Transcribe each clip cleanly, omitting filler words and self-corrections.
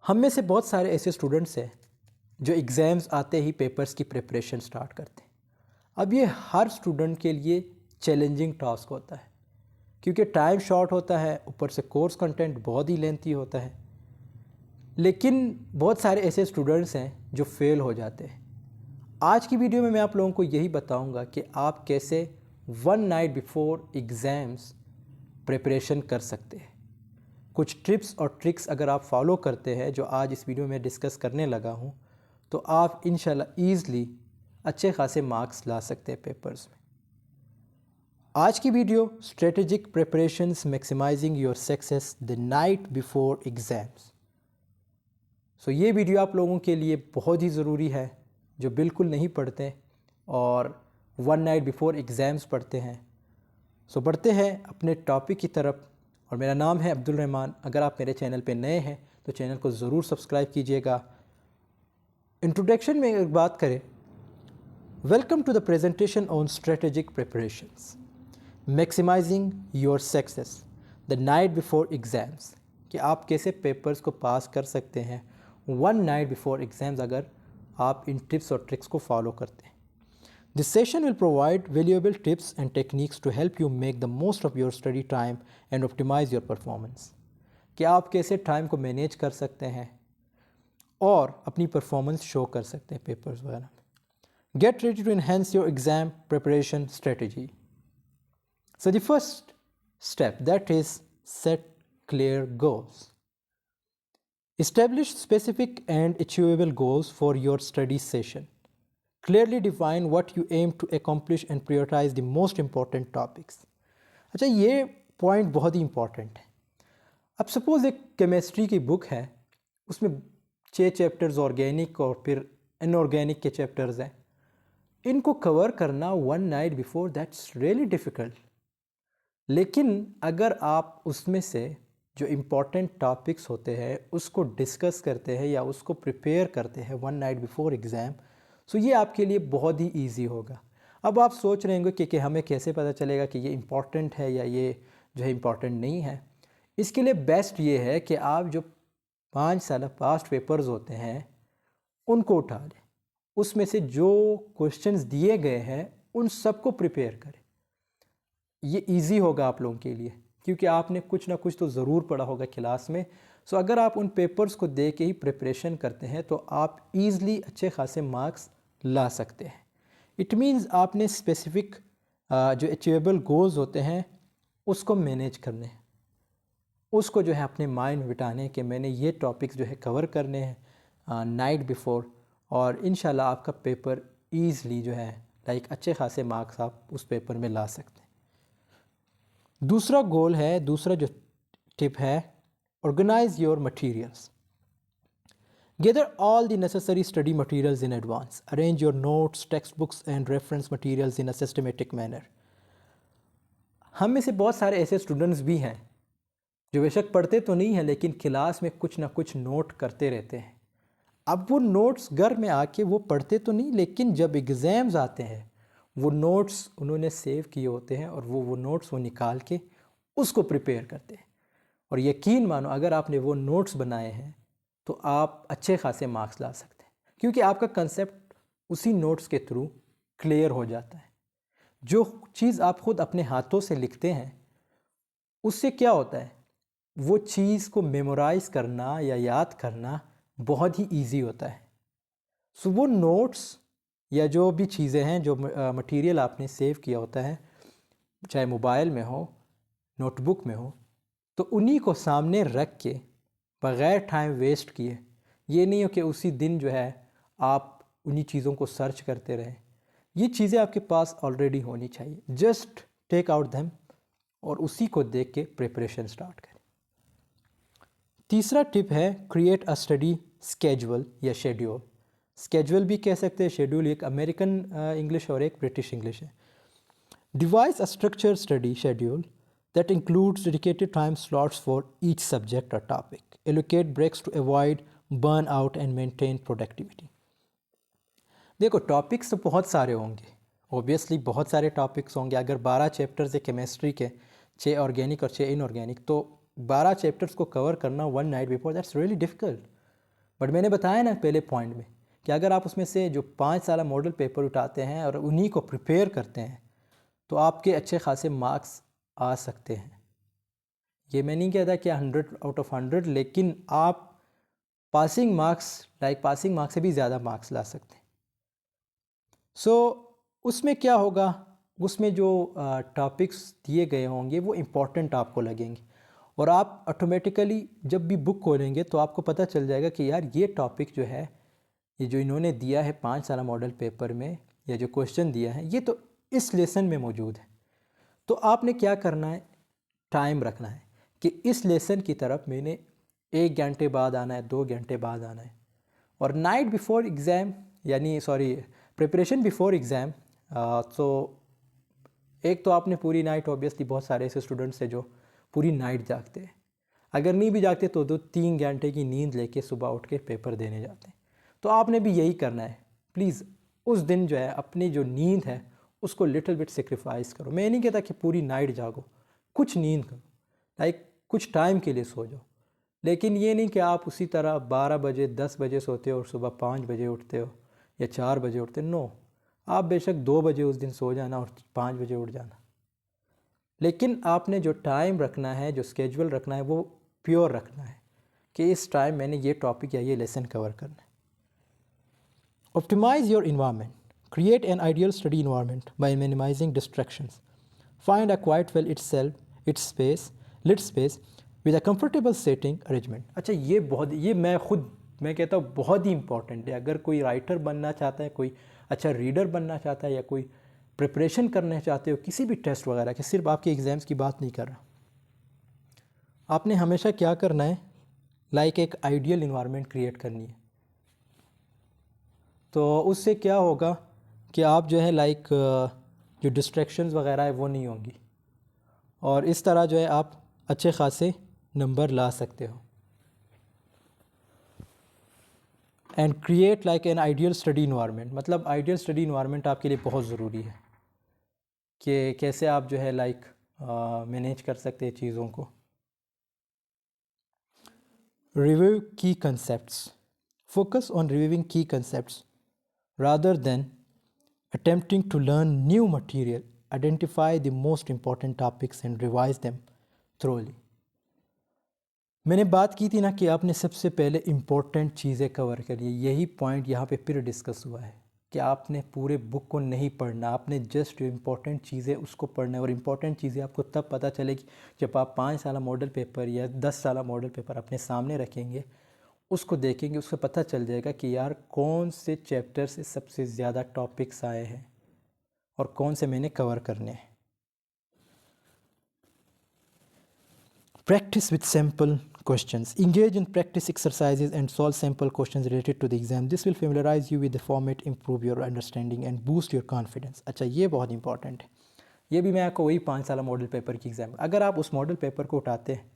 हम में से बहुत सारे ऐसे स्टूडेंट्स हैं जो एग्ज़ाम्स आते ही पेपर्स की प्रिपरेशन स्टार्ट करते हैं। अब ये हर स्टूडेंट के लिए चैलेंजिंग टास्क होता है क्योंकि टाइम शॉर्ट होता है, ऊपर से कोर्स कंटेंट बहुत ही लेंथी होता है। लेकिन बहुत सारे ऐसे स्टूडेंट्स हैं जो फेल हो जाते हैं। आज की वीडियो में मैं आप लोगों को यही बताऊंगा कि आप कैसे one night before exams preparation कर सकते हैं। कुछ टिप्स और ट्रिक्स अगर आप फॉलो करते हैं जो आज इस वीडियो में डिस्कस करने लगा हूं, तो आप इंशाल्लाह ईज़िली अच्छे खासे मार्क्स ला सकते हैं पेपर्स में। आज की video strategic preparations maximising your success the night before exams. So ये वीडियो आप लोगों के लिए बहुत ही ज़रूरी है जो बिल्कुल नहीं पढ़ते और वन नाइट बिफोर एग्ज़ाम्स पढ़ते हैं। सो बढ़ते हैं अपने टॉपिक की तरफ। और मेरा नाम है अब्दुल रहमान। अगर आप मेरे चैनल पे नए हैं तो चैनल को ज़रूर सब्सक्राइब कीजिएगा। इंट्रोडक्शन में एक बात करें, welcome to the presentation on strategic preparations maximising your success the night before exams, कि आप कैसे पेपर्स को पास कर सकते हैं वन नाइट बिफोर एग्ज़ाम्स अगर आप इन टिप्स और ट्रिक्स को फॉलो करते हैं। This session will provide valuable tips and techniques to help you make the most of your study time and optimize your performance। कि आप कैसे टाइम को मैनेज कर सकते हैं और अपनी परफॉर्मेंस शो कर सकते हैं पेपर्स वगैरह में। Get ready to enhance your exam preparation strategy। So the first step, that is set clear goals। Establish specific and achievable goals for your study session। Clearly define what you aim to accomplish and prioritize the most important topics। अच्छा, ये point बहुत ही important है। अब suppose एक chemistry की book है, उसमें 6 chapters organic और फिर इनऑर्गेनिक के चैप्टर्स हैं। इनको कवर करना one night before, that's really difficult. लेकिन अगर आप उसमें से जो इम्पॉर्टेंट टॉपिक्स होते हैं उसको डिस्कस करते हैं या उसको प्रिपेयर करते हैं वन नाइट बिफोर एग्ज़ाम, सो ये आपके लिए बहुत ही ईजी होगा। अब आप सोच रहे होंगे कि हमें कैसे पता चलेगा कि ये इम्पॉर्टेंट है या ये जो है इम्पॉर्टेंट नहीं है। इसके लिए बेस्ट ये है कि आप जो 5 साल पास्ट पेपर्स होते हैं उनको उठा लें, उसमें से जो क्वेश्चंस दिए गए हैं उन सबको प्रिपेयर करें। ये ईजी होगा आप लोगों के लिए क्योंकि आपने कुछ ना कुछ तो ज़रूर पढ़ा होगा क्लास में। सो अगर आप उन पेपर्स को दे के ही प्रिपरेशन करते हैं तो आप ईज़िली अच्छे खासे मार्क्स ला सकते हैं। इट मीन्स आपने स्पेसिफ़िक जो अचीवेबल गोल्स होते हैं उसको मैनेज करने हैं, उसको जो है अपने माइंड में बिठाने कि मैंने ये टॉपिक्स जो है कवर करने हैं नाइट बिफोर, और इंशाल्लाह आपका पेपर ईज़िली जो है अच्छे खासे मार्क्स आप उस पेपर में ला सकते हैं। दूसरा गोल है, दूसरा जो टिप है, organise your materials. Gather all the necessary study materials in advance. Arrange your notes, textbooks and reference materials in a systematic manner। हम में से बहुत सारे ऐसे स्टूडेंट्स भी हैं जो बेशक पढ़ते तो नहीं हैं लेकिन क्लास में कुछ ना कुछ नोट करते रहते हैं। अब वो नोट्स घर में आके वो पढ़ते तो नहीं, लेकिन जब एग्ज़ाम्स आते हैं वो नोट्स उन्होंने सेव किए होते हैं और वो नोट्स वो निकाल के उसको प्रिपेयर करते हैं। और यकीन मानो अगर आपने वो नोट्स बनाए हैं तो आप अच्छे खासे मार्क्स ला सकते हैं क्योंकि आपका कंसेप्ट उसी नोट्स के थ्रू क्लियर हो जाता है। जो चीज़ आप ख़ुद अपने हाथों से लिखते हैं उससे क्या होता है, वो चीज़ को मेमोराइज़ करना या याद करना बहुत ही इजी होता है। सो वो नोट्स या जो भी चीज़ें हैं, जो मटेरियल आपने सेव किया होता है, चाहे मोबाइल में हो, नोटबुक में हो, तो उन्हीं को सामने रख के बग़ैर टाइम वेस्ट किए, ये नहीं हो कि उसी दिन जो है आप उन्हीं चीज़ों को सर्च करते रहें। ये चीज़ें आपके पास ऑलरेडी होनी चाहिए। जस्ट टेक आउट दैम और उसी को देख के प्रिपरेशन स्टार्ट करें। तीसरा टिप है, क्रिएट अ स्टडी स्केड्यूल या शेड्यूल। स्केड्यूल भी कह सकते हैं, शेड्यूल एक अमेरिकन इंग्लिश और एक ब्रिटिश इंग्लिश है। Device a structure study schedule that includes dedicated time slots for each subject or topic. Allocate breaks to avoid burnout and maintain productivity। देखो, टॉपिक्स तो बहुत सारे होंगे, ऑब्वियसली बहुत सारे टॉपिक्स होंगे। अगर 12 चैप्टर्स है केमिस्ट्री के, 6 ऑर्गेनिक और 6 इनऑर्गेनिक, तो 12 चैप्टर्स को कवर करना one night before, that's really difficult. But मैंने बताया ना पहले पॉइंट में कि अगर आप उसमें से जो 5 साल मॉडल पेपर उठाते हैं और उन्हीं को प्रिपेयर करते हैं तो आपके अच्छे खासे मार्क्स आ सकते हैं। ये मैं नहीं कहता कि 100 आउट ऑफ 100, लेकिन आप पासिंग मार्क्स से भी ज़्यादा मार्क्स ला सकते हैं। सो उसमें क्या होगा, उसमें जो टॉपिक्स दिए गए होंगे वो इम्पोर्टेंट आपको लगेंगे और आप ऑटोमेटिकली जब भी बुक खोलेंगे तो आपको पता चल जाएगा कि यार ये टॉपिक जो है, ये जो इन्होंने दिया है 5 साल मॉडल पेपर में या जो क्वेश्चन दिया है ये तो इस लेसन में मौजूद है। तो आपने क्या करना है, टाइम रखना है कि इस लेसन की तरफ मैंने 1 घंटे बाद आना है, 2 घंटे बाद आना है। और night before exam preparation before exam, तो एक तो आपने पूरी नाइट, ऑब्वियसली बहुत सारे ऐसे स्टूडेंट्स हैं जो पूरी नाइट जागते हैं, अगर नहीं भी जागते तो 2-3 घंटे की नींद लेके सुबह उठ के पेपर देने जाते हैं। तो आपने भी यही करना है। प्लीज़ उस दिन जो है अपनी जो नींद है उसको लिटिल बिट सेक्रीफाइस करो। मैं नहीं कहता कि पूरी नाइट जागो, कुछ नींद करो, कुछ टाइम के लिए सो जाओ, लेकिन ये नहीं कि आप उसी तरह 12 बजे 10 बजे सोते हो और सुबह 5 बजे उठते हो या 4 बजे उठते हो। नो, आप बेशक 2 बजे उस दिन सो जाना और 5 बजे उठ जाना, लेकिन आपने जो टाइम रखना है, जो स्केड्यूल रखना है वो प्योर रखना है कि इस टाइम मैंने ये टॉपिक या ये लेसन कवर करना है। Optimise your environment, create an ideal study environment by minimizing distractions. Find a quiet well lit space with a comfortable seating arrangement. अच्छा, ये मैं कहता हूँ बहुत ही इंपॉर्टेंट है। अगर कोई राइटर बनना चाहता है, कोई अच्छा रीडर बनना चाहता है या कोई प्रिपरेशन करना चाहते हो किसी भी टेस्ट वगैरह के, सिर्फ आपके एग्ज़ाम्स की बात नहीं कर रहा, आपने हमेशा क्या करना है, एक आइडियल इन्वायरमेंट क्रिएट करनी है। तो उससे क्या होगा कि आप जो है जो डिस्ट्रैक्शंस वगैरह है वो नहीं होंगी और इस तरह जो है आप अच्छे खासे नंबर ला सकते हो। And create an ideal study environment, मतलब आइडियल स्टडी इन्वायरमेंट आपके लिए बहुत ज़रूरी है कि कैसे आप जो है मैनेज कर सकते हैं चीज़ों को। रिव्यू की कंसेप्ट्स, फोकस ऑन रिव्यूइंग की concepts rather than attempting to learn new material. Identify the most important topics and revise them thoroughly. मैंने बात की थी ना कि आपने सबसे पहले इम्पोर्टेंट चीज़ें कवर करी। यही पॉइंट यहाँ पे फिर डिस्कस हुआ है कि आपने पूरे बुक को नहीं पढ़ना, आपने जस्ट जो इम्पोर्टेंट चीज़ें उसको पढ़ना है। और इम्पोर्टेंट चीज़ें आपको तब पता चलेगी जब आप 5 साल मॉडल पेपर या 10 साल मॉडल पेपर अपने सामने रखेंगे, उसको देखेंगे, उसको पता चल जाएगा कि यार कौन से चैप्टर से सबसे ज़्यादा टॉपिक्स आए हैं और कौन से मैंने कवर करने हैं। Practice with simple questions. Engage in practice exercises and solve simple questions related to the exam. This will familiarize you with the format, improve your understanding and boost your confidence. अच्छा, ये बहुत important है। ये भी मैं आपको वही 5 साल मॉडल पेपर की एग्ज़ाम, अगर आप उस मॉडल पेपर को उठाते हैं,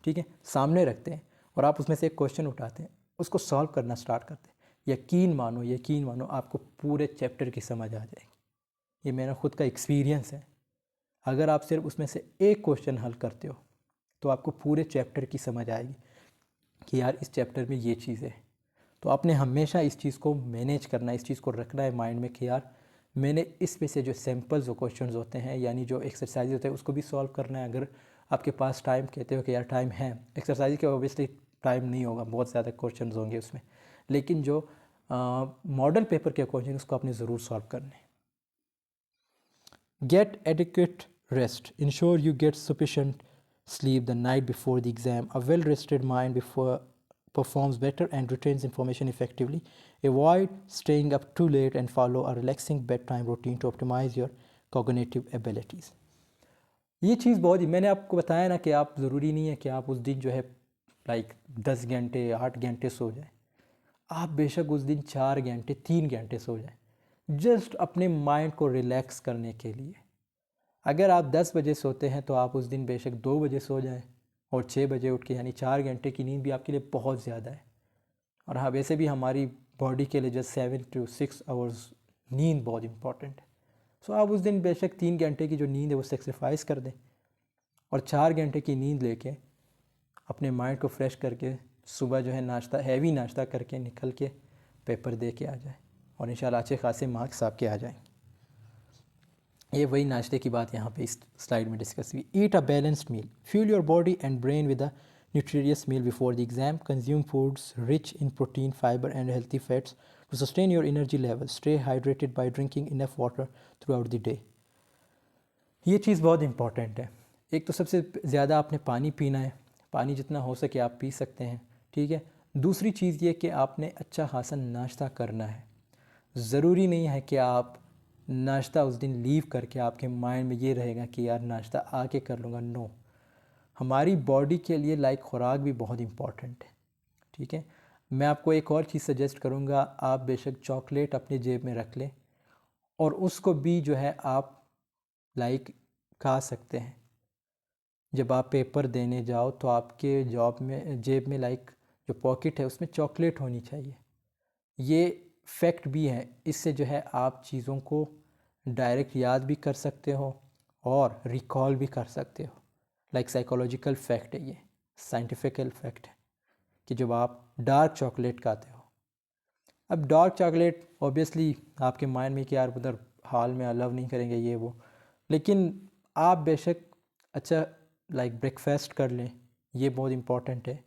ठीक है, सामने रखते हैं और आप उसमें से एक क्वेश्चन उठाते हैं, उसको सॉल्व करना स्टार्ट करते हैं, यकीन मानो आपको पूरे चैप्टर की समझ आ जाएगी। ये मेरा खुद का एक्सपीरियंस है। अगर आप सिर्फ उसमें से एक क्वेश्चन हल करते हो तो आपको पूरे चैप्टर की समझ आएगी कि यार इस चैप्टर में ये चीज़ है। तो आपने हमेशा इस चीज़ को मैनेज करना है, इस चीज़ को रखना है माइंड में कि यार मैंने इसमें से जो सैम्पल्स जो क्वेश्चंस होते हैं यानी जो एक्सरसाइज होते हैं उसको भी सॉल्व करना है। अगर आपके पास टाइम, कहते हो कि यार टाइम है, एक्सरसाइज के ऑब्वियसली टाइम नहीं होगा, बहुत ज़्यादा क्वेश्चंस होंगे उसमें, लेकिन जो मॉडल पेपर के क्वेश्चन उसको आपने ज़रूर सॉल्व करने हैं। Get adequate rest. Ensure you get sufficient sleep the night before the exam. A well-rested mind performs better and retains information effectively. Avoid staying up too late and follow a relaxing bedtime routine to optimize your cognitive abilities. ये चीज़ बहुत ही, मैंने आपको बताया ना कि आप ज़रूरी नहीं है कि आप उस दिन जो है 10 घंटे 8 घंटे सो जाए। आप बेशक उस दिन 4 घंटे 3 घंटे सो जाए, जस्ट अपने माइंड को रिलैक्स करने के लिए। अगर आप 10 बजे सोते हैं तो आप उस दिन बेशक 2 बजे सो जाएं और 6 बजे उठ के, यानी 4 घंटे की नींद भी आपके लिए बहुत ज़्यादा है। और हाँ, वैसे भी हमारी बॉडी के लिए जस्ट 7 to 6 आवर्स नींद बहुत इंपॉर्टेंट है। सो आप उस दिन बेशक 3 घंटे की जो नींद है वो सेक्रीफाइस कर दें और 4 घंटे की नींद लेके अपने माइंड को फ्रेश करके सुबह जो है नाश्ता, हैवी नाश्ता करके निकल के पेपर दे के आ जाए और इंशाल्लाह अच्छे खासे मार्क्स आपके आ जाएँ। ये वही नाश्ते की बात यहाँ पे इस स्लाइड में डिस्कस हुई। Eat a balanced meal, fuel your body and brain with a nutritious meal before the exam. Consume foods rich in protein, fiber and healthy fats to sustain your energy levels. Stay hydrated by drinking enough water throughout the day. ये चीज़ बहुत important है। एक तो सबसे ज़्यादा आपने पानी पीना है, पानी जितना हो सके आप पी सकते हैं, ठीक है। दूसरी चीज़ ये कि आपने अच्छा खासा नाश्ता करना है। ज़रूरी नहीं है कि आप नाश्ता उस दिन लीव करके आपके माइंड में ये रहेगा कि यार नाश्ता आके कर लूँगा। नो, हमारी बॉडी के लिए लाइक खुराक भी बहुत इम्पॉर्टेंट है, ठीक है। मैं आपको एक और चीज़ सजेस्ट करूँगा, आप बेशक चॉकलेट अपनी जेब में रख लें और उसको भी जो है आप लाइक खा सकते हैं। जब आप पेपर देने जाओ तो आपके जॉब में जेब में लाइक जो पॉकेट है उसमें चॉकलेट होनी चाहिए। ये फैक्ट भी है, इससे जो है आप चीज़ों को डायरेक्ट याद भी कर सकते हो और रिकॉल भी कर सकते हो। लाइक साइकोलॉजिकल फैक्ट है, ये साइंटिफिकल फैक्ट है कि जब आप डार्क चॉकलेट खाते हो, अब डार्क चॉकलेट ऑब्वियसली आपके माइंड में कि यार उधर हाल में अलाउ नहीं करेंगे ये वो, लेकिन आप बेशक अच्छा लाइक ब्रेकफास्ट कर लें, ये बहुत इम्पॉर्टेंट है।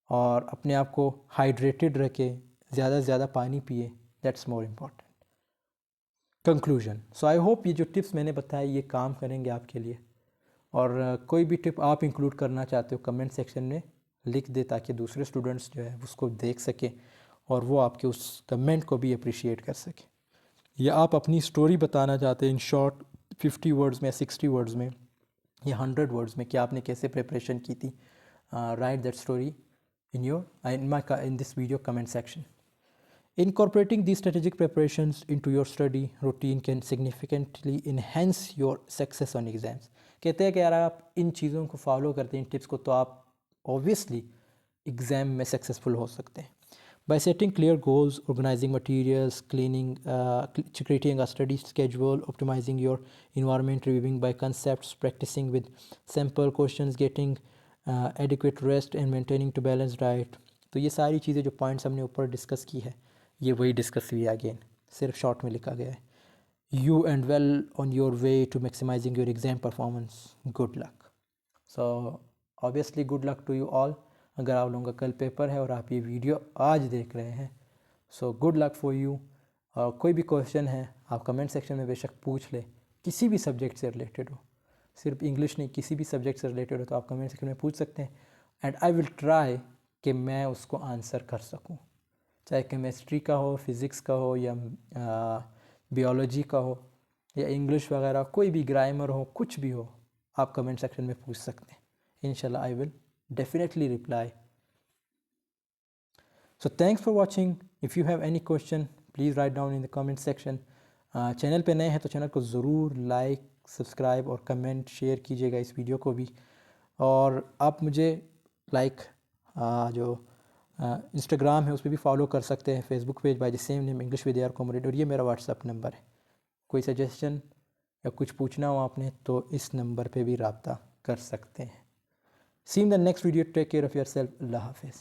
और अपने आप को हाइड्रेटेड रखें, ज़्यादा से ज़्यादा पानी पिए, that's more important. Conclusion, so I hope ये जो टिप्स मैंने बताए ये काम करेंगे आपके लिए। और कोई भी टिप आप इंक्लूड करना चाहते हो कमेंट सेक्शन में लिख दे, ताकि दूसरे स्टूडेंट्स जो है उसको देख सके और वो आपके उस कमेंट को भी अप्रिशिएट कर सके। या आप अपनी स्टोरी बताना चाहते हैं इन शॉर्ट 50 वर्ड्स में, 60 वर्ड्स में या 100 वर्ड्स में कि आपने कैसे प्रिपरेशन की थी, right that story in this video comment section. Incorporating these strategic preparations into your study routine can significantly enhance your success on exams. कहते हैं कि यार आप इन चीज़ों को फॉलो करते हैं, इन टिप्स को, तो आप ऑब्वियसली एग्ज़ाम में सक्सेसफुल हो सकते हैं। By setting clear goals, organizing materials, creating a study schedule, optimizing your environment, reviewing by concepts, practicing with sample questions, getting adequate rest and maintaining to balanced diet. तो ये सारी चीज़ें जो points हमने ऊपर डिस्कस की है, ये वही डिस्कस हुई अगेन, सिर्फ शॉर्ट में लिखा गया है। You and well on your way to maximizing your exam performance. Good luck. So obviously good luck to you all. अगर आप लोगों का कल पेपर है और आप ये वीडियो आज देख रहे हैं, so good luck for you. और कोई भी क्वेश्चन है आप कमेंट सेक्शन में बेशक पूछ लें, किसी भी सब्जेक्ट से रिलेटेड हो, सिर्फ इंग्लिश नहीं, किसी भी सब्जेक्ट से रिलेटेड हो तो आप कमेंट सेक्शन में पूछ सकते हैं एंड आई विल ट्राई कि मैं उसको आंसर कर सकूं, चाहे केमिस्ट्री का हो, फिज़िक्स का हो या बियोलॉजी का हो या इंग्लिश वगैरह, कोई भी ग्रामर हो, कुछ भी हो, आप कमेंट सेक्शन में पूछ सकते हैं। इंशाल्लाह I will definitely reply. So thanks for watching. If you have any question, please write down in the comment section. Channel पे नए हैं तो चैनल को ज़रूर लाइक, सब्सक्राइब और कमेंट शेयर कीजिएगा इस वीडियो को भी। और आप मुझे लाइक जो इंस्टाग्राम है उस पर भी फॉलो कर सकते हैं, Facebook page by the same name English with AR comrade, और ये मेरा व्हाट्सअप नंबर है। कोई सजेशन या कुछ पूछना हो आपने तो इस नंबर पे भी रब्ता कर सकते हैं। See you in the next video. Take care of yourself. Allah Hafiz.